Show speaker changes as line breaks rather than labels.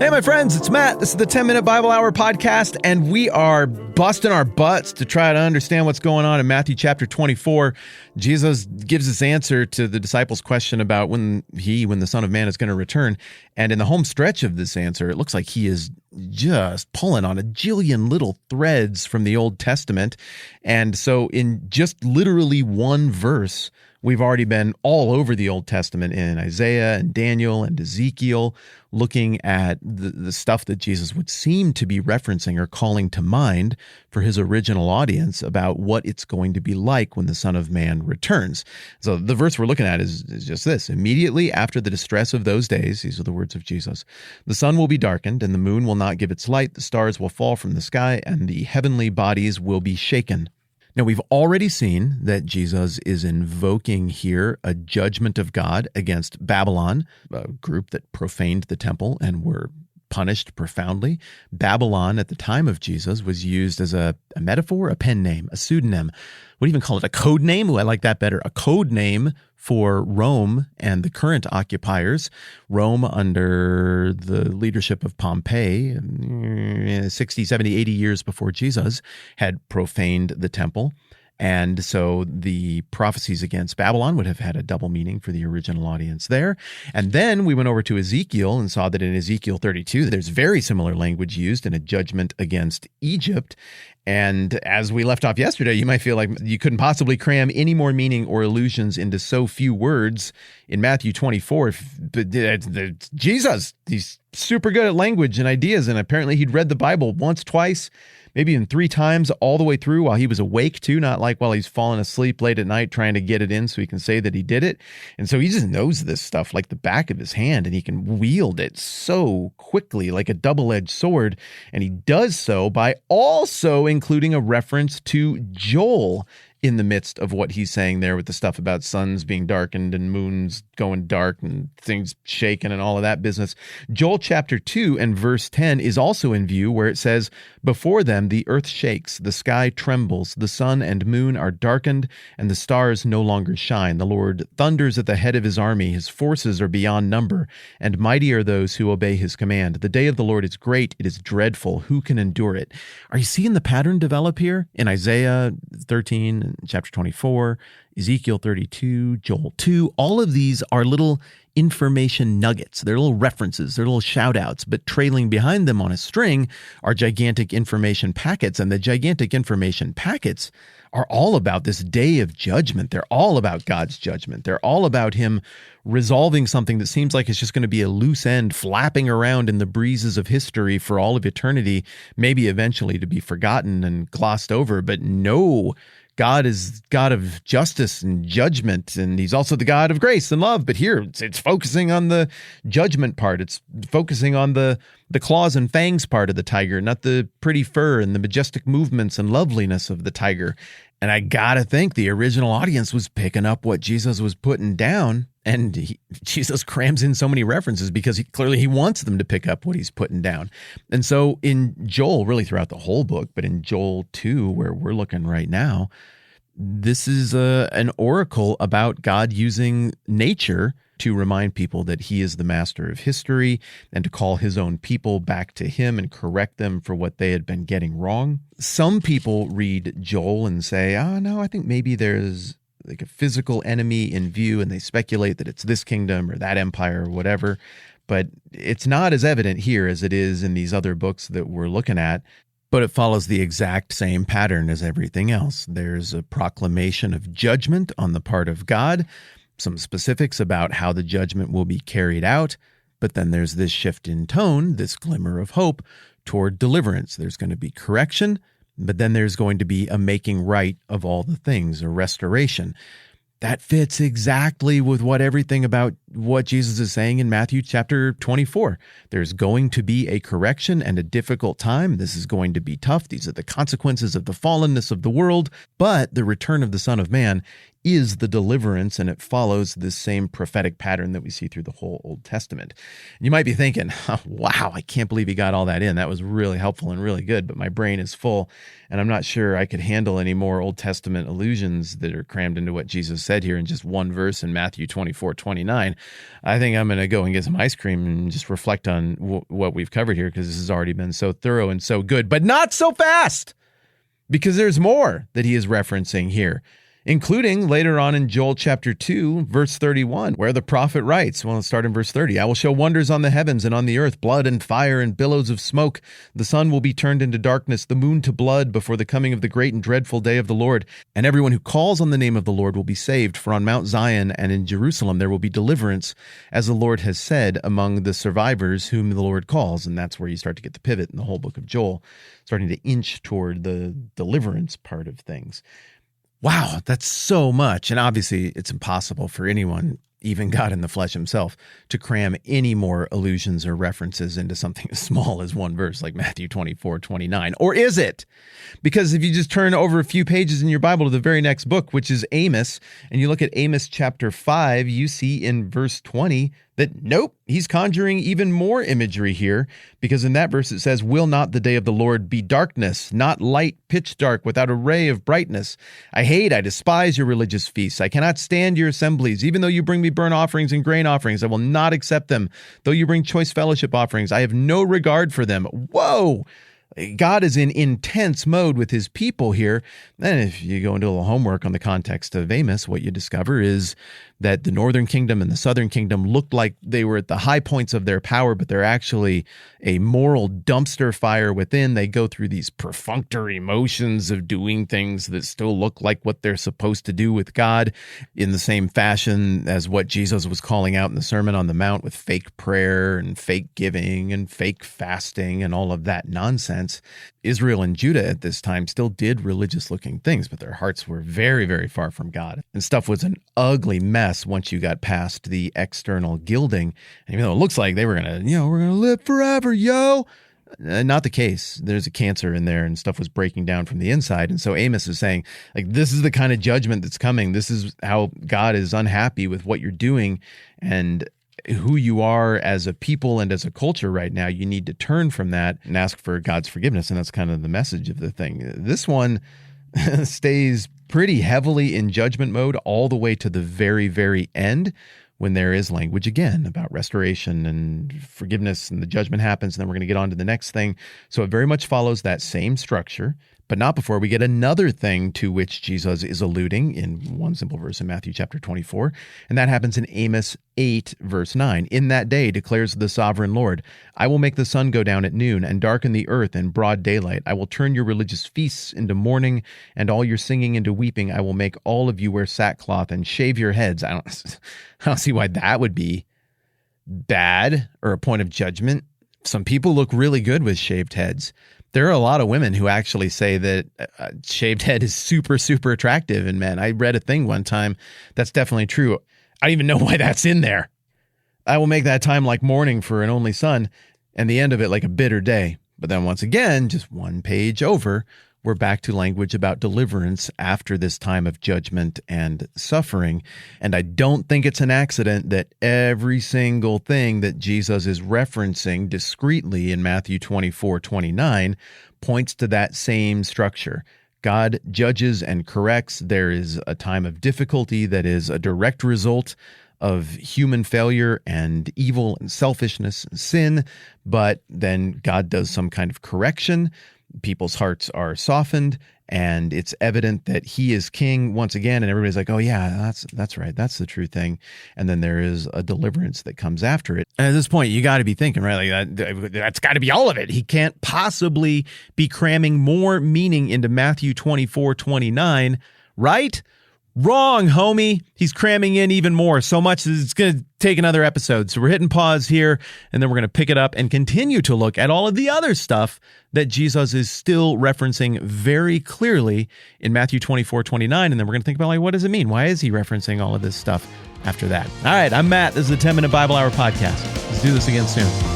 Hey, my friends, it's Matt. This is the 10-Minute Bible Hour podcast, and we are busting our butts to try to understand what's going on in Matthew chapter 24. Jesus gives this answer to the disciples' question about when the Son of Man is going to return. And in the home stretch of this answer, it looks like he is just pulling on a jillion little threads from the Old Testament. And so in just literally one verse, we've already been all over the Old Testament in Isaiah and Daniel and Ezekiel, looking at the stuff that Jesus would seem to be referencing or calling to mind for his original audience about what it's going to be like when the Son of Man returns. So the verse we're looking at is just this. Immediately after the distress of those days, these are the words of Jesus, the sun will be darkened and the moon will not give its light, the stars will fall from the sky, and the heavenly bodies will be shaken. Now, we've already seen that Jesus is invoking here a judgment of God against Babylon, a group that profaned the temple and were punished profoundly. Babylon at the time of Jesus was used as a metaphor, a pen name, a pseudonym. What do you even call it? A code name? Ooh, I like that better. A code name for Rome and the current occupiers. Rome under the leadership of Pompey, 60, 70, 80 years before Jesus, had profaned the temple. And so the prophecies against Babylon would have had a double meaning for the original audience there. And then we went over to Ezekiel and saw that in Ezekiel 32, there's very similar language used in a judgment against Egypt. And as we left off yesterday, you might feel like you couldn't possibly cram any more meaning or allusions into so few words in Matthew 24. Jesus, he's super good at language and ideas, and apparently he'd read the Bible once, twice, maybe even 3 times all the way through while he was awake too, not like while he's falling asleep late at night trying to get it in so he can say that he did it. And so he just knows this stuff like the back of his hand, and he can wield it so quickly like a double-edged sword. And he does so by also including a reference to Joel in the midst of what he's saying there with the stuff about suns being darkened and moons going dark and things shaking and all of that business. Joel chapter 2 and verse 10 is also in view, where it says, "Before them the earth shakes, the sky trembles, the sun and moon are darkened, and the stars no longer shine. The Lord thunders at the head of his army, his forces are beyond number, and mighty are those who obey his command. The day of the Lord is great, it is dreadful, who can endure it?" Are you seeing the pattern develop here in Isaiah 13, chapter 24, Ezekiel 32, Joel 2? All of these are little information nuggets. They're little references, they're little shout outs, but trailing behind them on a string are gigantic information packets. And the gigantic information packets are all about this day of judgment. They're all about God's judgment. They're all about him resolving something that seems like it's just going to be a loose end flapping around in the breezes of history for all of eternity, maybe eventually to be forgotten and glossed over. But no, God is God of justice and judgment, and he's also the God of grace and love. But here it's focusing on the judgment part. It's focusing on the claws and fangs part of the tiger, not the pretty fur and the majestic movements and loveliness of the tiger. And I gotta think the original audience was picking up what Jesus was putting down, and Jesus crams in so many references because he wants them to pick up what he's putting down. And so in Joel, really throughout the whole book, but in Joel 2, where we're looking right now, this is an oracle about God using nature to remind people that he is the master of history and to call his own people back to him and correct them for what they had been getting wrong. Some people read Joel and say, oh, no, I think maybe there's like a physical enemy in view, and they speculate that it's this kingdom or that empire or whatever. But it's not as evident here as it is in these other books that we're looking at. But it follows the exact same pattern as everything else. There's a proclamation of judgment on the part of God, some specifics about how the judgment will be carried out, but then there's this shift in tone, this glimmer of hope toward deliverance. There's going to be correction, but then there's going to be a making right of all the things, a restoration. That fits exactly with everything about what Jesus is saying in Matthew chapter 24. There's going to be a correction and a difficult time. This is going to be tough. These are the consequences of the fallenness of the world. But the return of the Son of Man is the deliverance, and it follows this same prophetic pattern that we see through the whole Old Testament. You might be thinking, oh, wow, I can't believe he got all that in. That was really helpful and really good, but my brain is full, and I'm not sure I could handle any more Old Testament allusions that are crammed into what Jesus said here in just one verse in Matthew 24:29. I think I'm going to go and get some ice cream and just reflect on what we've covered here, because this has already been so thorough and so good, but not so fast, because there's more that he is referencing here, including later on in Joel chapter 2, verse 31, where the prophet writes, well, let's start in verse 30, I will show wonders on the heavens and on the earth, blood and fire and billows of smoke. The sun will be turned into darkness, the moon to blood before the coming of the great and dreadful day of the Lord. And everyone who calls on the name of the Lord will be saved. For on Mount Zion and in Jerusalem there will be deliverance, as the Lord has said, among the survivors whom the Lord calls. And that's where you start to get the pivot in the whole book of Joel, starting to inch toward the deliverance part of things. Wow, that's so much. And obviously, it's impossible for anyone, even God in the flesh himself, to cram any more allusions or references into something as small as one verse like Matthew 24:29. Or is it? Because if you just turn over a few pages in your Bible to the very next book, which is Amos, and you look at Amos chapter 5, you see in verse 20 that, nope, he's conjuring even more imagery here, because in that verse it says, will not the day of the Lord be darkness, not light, pitch dark, without a ray of brightness? I despise your religious feasts. I cannot stand your assemblies. Even though you bring me burnt offerings and grain offerings, I will not accept them. Though you bring choice fellowship offerings, I have no regard for them. Whoa! God is in intense mode with his people here. And if you go into a little homework on the context of Amos, what you discover is that the northern kingdom and the southern kingdom looked like they were at the high points of their power, but they're actually a moral dumpster fire within. They go through these perfunctory motions of doing things that still look like what they're supposed to do with God, in the same fashion as what Jesus was calling out in the Sermon on the Mount, with fake prayer and fake giving and fake fasting and all of that nonsense. Israel and Judah at this time still did religious-looking things, but their hearts were very, very far from God. And stuff was an ugly mess once you got past the external gilding. And even though it looks like they were going to, we're going to live forever, yo. Not the case. There's a cancer in there, and stuff was breaking down from the inside. And so Amos is saying, like, this is the kind of judgment that's coming. This is how God is unhappy with what you're doing and who you are as a people and as a culture right now. You need to turn from that and ask for God's forgiveness. And that's kind of the message of the thing. This one stays pretty heavily in judgment mode all the way to the very, very end, when there is language again about restoration and forgiveness, and the judgment happens, and then we're going to get on to the next thing. So it very much follows that same structure, but not before we get another thing to which Jesus is alluding in one simple verse in Matthew chapter 24, and that happens in Amos 8, verse 9. In that day, declares the sovereign Lord, I will make the sun go down at noon and darken the earth in broad daylight. I will turn your religious feasts into mourning and all your singing into weeping. I will make all of you wear sackcloth and shave your heads. I don't see why that would be bad or a point of judgment. Some people look really good with shaved heads. There are a lot of women who actually say that a shaved head is super, super attractive in men. I read a thing one time that's definitely true. I don't even know why that's in there. I will make that time like mourning for an only son, and the end of it like a bitter day. But then once again, just one page over, we're back to language about deliverance after this time of judgment and suffering. And I don't think it's an accident that every single thing that Jesus is referencing discreetly in Matthew 24:29 points to that same structure. God judges and corrects. There is a time of difficulty that is a direct result of human failure and evil and selfishness and sin, but then God does some kind of correction. People's hearts are softened, and it's evident that he is king once again, and everybody's like, oh yeah, that's right, that's the true thing. And then there is a deliverance that comes after it. And at this point, you got to be thinking, right, like that's got to be all of it. He can't possibly be cramming more meaning into Matthew 24:29, right? Wrong, homie. He's cramming in even more, so much that it's going to take another episode. So we're hitting pause here, and then we're going to pick it up and continue to look at all of the other stuff that Jesus is still referencing very clearly in Matthew 24:29. And then we're going to think about, like, what does it mean? Why is he referencing all of this stuff after that? All right, I'm Matt. This is the 10-Minute Bible Hour Podcast. Let's do this again soon.